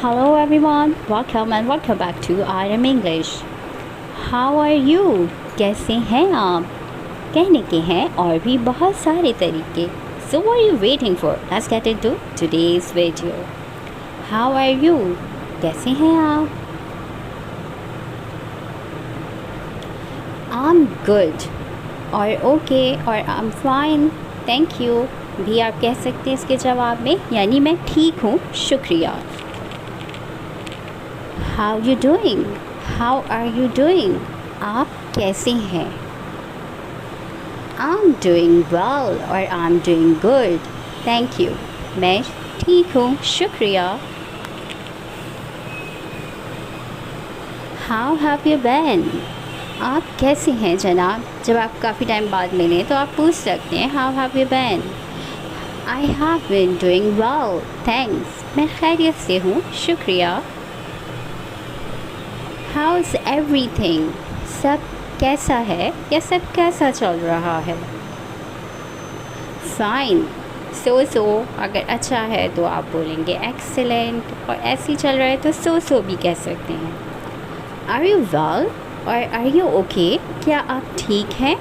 Hello everyone, welcome back to RM English. How are you? कैसे हैं आप? कहने के हैं और भी बहुत सारे तरीके. So what are you waiting for? Let's get into today's video. How are you? कैसे हैं आप? I'm good और okay और I'm fine, thank you भी आप कह सकते हैं इसके जवाब में, यानी मैं ठीक हूँ, शुक्रिया. How you doing? How are you doing? आप कैसे हैं? I'm doing well और I'm doing good. Thank you. मैं ठीक हूँ, शुक्रिया. How have you been? आप कैसे हैं जनाब? जब आप काफ़ी टाइम बाद मिले तो आप पूछ सकते हैं How have you been? I have been doing well. Thanks. मैं खैरियत से हूँ, शुक्रिया. How's everything? सब कैसा है या सब कैसा चल रहा है? Fine. So अगर अच्छा है तो आप बोलेंगे excellent और ऐसे ही चल रहा है तो so भी कह सकते हैं. Are you well? और are you okay? क्या आप ठीक हैं?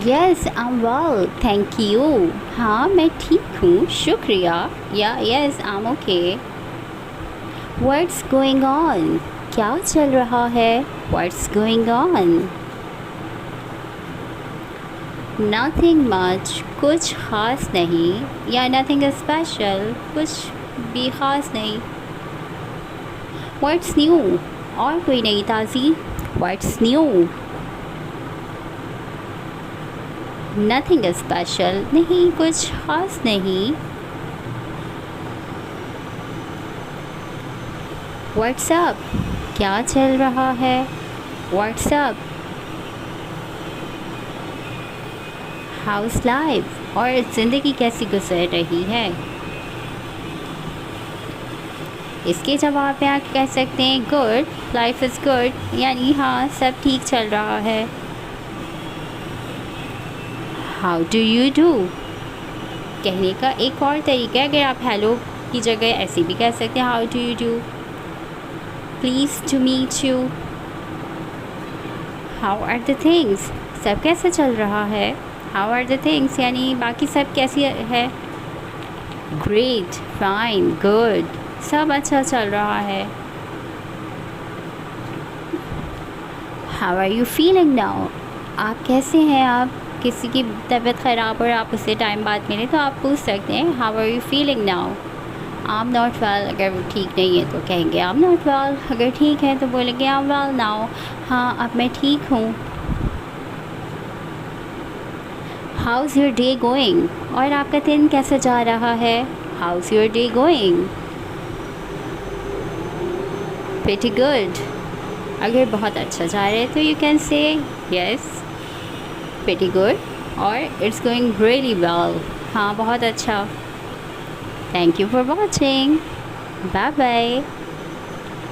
Yes, I'm well. Thank you. हाँ मैं ठीक हूँ, शुक्रिया. या yes, I'm okay. What's going on? क्या चल रहा है? What's going on? Nothing much. कुछ ख़ास नहीं या nothing special. कुछ भी ख़ास नहीं. What's new? और कोई नई ताज़ी. What's new? Nothing special. नहीं कुछ ख़ास नहीं. What's up? क्या चल रहा है? What's up? How's life? और ज़िंदगी कैसी गुजर रही है? इसके जवाब में आप कह सकते हैं Good, life is good, यानी हाँ सब ठीक चल रहा है. How do you do? कहने का एक और तरीका है, अगर आप हेलो की जगह ऐसे भी कह सकते हैं How do you do? Pleased to meet you. How are the things? सब कैसा चल रहा है? How are the things? यानी बाकी सब कैसी है? Great, fine, good. सब अच्छा चल रहा है. How are you feeling now? आप कैसे हैं आप? किसी की तबीयत ख़राब और आप उससे टाइम बाद मिले तो आप पूछ सकते हैं How are you feeling now? I'm not well. अगर वो ठीक नहीं है तो कहेंगे I'm not well. अगर ठीक है तो बोलेंगे I'm well now. हाँ अब मैं ठीक हूँ. How's your day going? और आपका दिन कैसा जा रहा है? How's your day going? Pretty good. अगर बहुत अच्छा जा रहा है तो you can say yes, pretty good और it's going really well. हाँ बहुत अच्छा. Thank you for watching. Bye bye.